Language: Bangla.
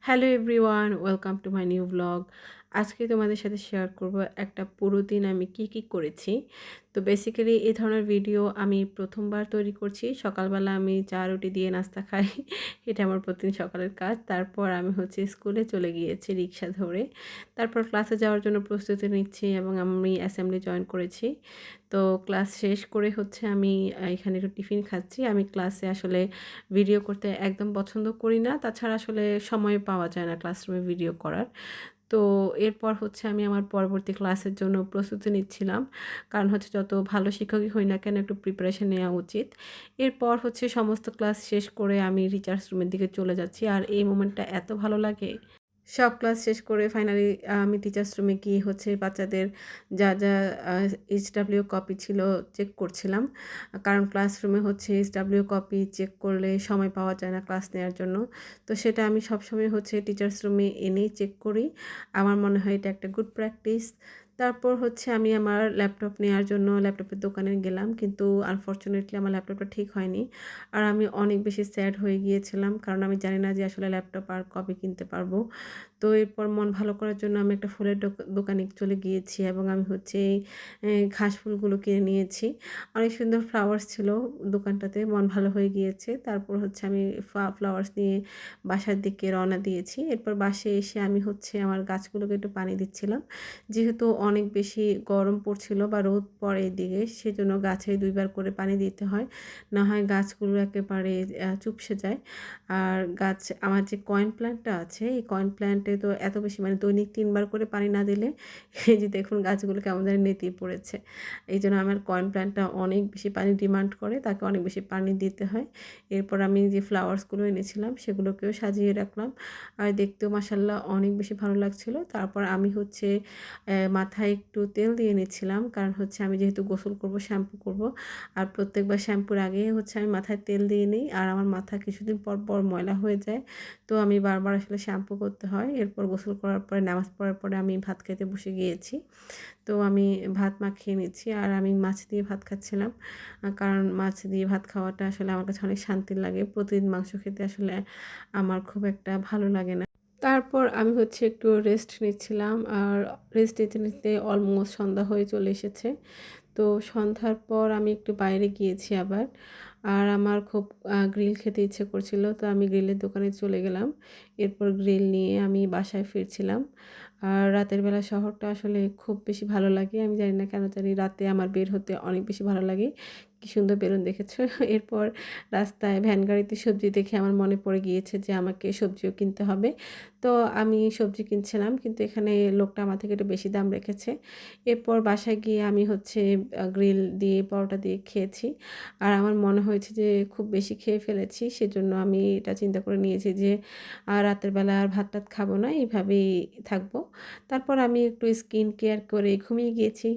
Hello everyone, welcome to my new blog. আজকে তোমাদের সাথে শেয়ার করব একটা পুরো দিন আমি কি করেছি। তো বেসিক্যালি এই ধরনের ভিডিও আমি প্রথমবার তৈরি করছি। সকালবেলা আমি চা রুটি দিয়ে নাস্তা খাই। এটা আমার প্রতিদিন সকালের কাজ। তারপর আমি স্কুলে চলে গিয়েছি রিক্সা ধরে। তারপর ক্লাসে যাওয়ার জন্য প্রস্তুতি নিচ্ছি এবং আমি অ্যাসেম্বলি জয়েন করেছি। তো ক্লাস শেষ করে আমি এখানে একটু টিফিন খাচ্ছি। আমি ক্লাসে আসলে ভিডিও করতে একদম পছন্দ করি না। তাছাড়া আসলে সময় পাওয়া যায় না ক্লাসরুমে ভিডিও করার। তো এরপর আমি আমার পরবর্তী ক্লাসের জন্য প্রস্তুতি নিচ্ছিলাম। কারণ যত ভালো শিক্ষকই হই না কেন একটু প্রিপারেশন নেওয়া উচিত। এরপর সমস্ত ক্লাস শেষ করে আমি টিচার্স রুমের দিকে চলে যাচ্ছি। আর এই মোমেন্টটা এত ভালো লাগে। সব ক্লাস শেষ করে ফাইনালি আমি টিচার্স রুমে গিয়ে বাচ্চাদের যা এইচডাব্লিউ কপি ছিল চেক করছিলাম। কারণ ক্লাসরুমে এইচডাব্লিউ কপি চেক করলে সময় পাওয়া যায় না ক্লাস নেওয়ার জন্য। তো সেটা আমি সবসময় টিচার্স রুমে এনেই চেক করি। আমার মনে হয় এটা একটা গুড প্র্যাকটিস। তারপর আমি আমার ল্যাপটপ নেওয়ার জন্য ল্যাপটপের দোকানে গেলাম, কিন্তু আনফরচুনেটলি আমার ল্যাপটপটা ঠিক হয়নি। আর আমি অনেক বেশি স্যাড হয়ে গিয়েছিলাম, কারণ আমি জানি না যে আসলে ল্যাপটপ আর কবে কিনতে পারবো। তো এরপর মন ভালো করার জন্য আমি একটা ফুলের দোকানে চলে গিয়েছি এবং আমি ঘাস ফুলগুলো কিনে নিয়েছি। অনেক সুন্দর ফ্লাওয়ার্স ছিল দোকানটাতে, মন ভালো হয়ে গিয়েছে। তারপর আমি ফ্লাওয়ার্স নিয়ে বাসার দিকে রওনা দিয়েছি। এরপর বাসায় এসে আমি আমার গাছগুলোকে একটু পানি দিচ্ছিলাম। যেহেতু অনেক বেশি গরম পড়ছিল বা রোদ পড়ে এদিকে, সেজন্য গাছে ২ বার করে পানি দিতে হয়, না হয় গাছগুলো একেবারে চুপসে যায়। আর আমার যে কয়েন প্ল্যান্টটা আছে, এই কয়েন প্ল্যান্টে তো এত বেশি দৈনিক ৩ বার করে পানি না দিলে এই যে দেখুন গাছগুলো কেমন জানি নেতিয়ে পড়েছে। এইজন্য আমার কয়েন প্ল্যান্টটা অনেক বেশি পানি ডিমান্ড করে, তাকে অনেক বেশি পানি দিতে হয়। এরপর আমি যে ফ্লাওয়ার্সগুলো এনেছিলাম সেগুলোকেও সাজিয়ে রাখলাম। আর দেখতেও মাশাআল্লাহ অনেক বেশি ভালো লাগছিল। তারপর আমি মাথায় একটু তেল দিয়ে নিচ্ছিলাম, কারণ আমি যেহেতু গোসল করব, শ্যাম্পু করব। আর প্রত্যেকবার শ্যাম্পুর আগে আমি মাথায় তেল দিয়ে নিই, আর আমার মাথা কিছুদিন পর ময়লা হয়ে যায়। তো আমি বারবার আসলে শ্যাম্পু করতে হয়। এরপর গোসল করার পরে, নামাজ পড়ার পরে আমি ভাত খেতে বসে গিয়েছি। তো আমি ভাত মাখিয়ে নিচ্ছি, আর আমি মাছ দিয়ে ভাত খাচ্ছিলাম। কারণ মাছ দিয়ে ভাত খাওয়াটা আসলে আমার কাছে অনেক শান্তি লাগে। প্রতিদিন মাংস খেতে আসলে আমার খুব একটা ভালো লাগে না। তারপর আমি একটু রেস্ট নিচ্ছিলাম, আর রেস্ট নিতে অলমোস্ট সন্ধ্যা হয়ে চলে এসেছে। তো সন্ধ্যার পর আমি একটু বাইরে গিয়েছি আবার। আর আমার খুব গ্রিল খেতে ইচ্ছে করছিল, তো আমি গ্রিলের দোকানে চলে গেলাম। এরপর গ্রিল নিয়ে আমি বাসায় ফিরছিলাম। আর রাতের বেলা শহরটা আসলে খুব বেশি ভালো লাগে। আমি জানি না কেন জানি রাতে আমার বের হতে অনেক বেশি ভালো লাগে। কি সুন্দর বেলুন দেখেছো? এরপর রাস্তায় ভ্যান গাড়িতে সবজি দেখে আমার মনে পড়ে গিয়েছে যে আমাকে সবজিও কিনতে হবে। তো আমি সবজি কিনছিলাম, কিন্তু এখানে লোকটা আমার থেকে একটু বেশি দাম রেখেছে। এরপর বাসায় গিয়ে আমি গ্রিল দিয়ে পরোটা দিয়ে খেয়েছি। আর আমার মনে হয়েছে যে খুব বেশি খেয়ে ফেলেছি। সেজন্য আমি এটা চিন্তা করে নিয়েছি যে রাতের বেলা আর ভাত-টাত খাবো না, এইভাবেই থাকবো। তারপর আমি একটু স্কিন কেয়ার করে ঘুমিয়ে গিয়েছি।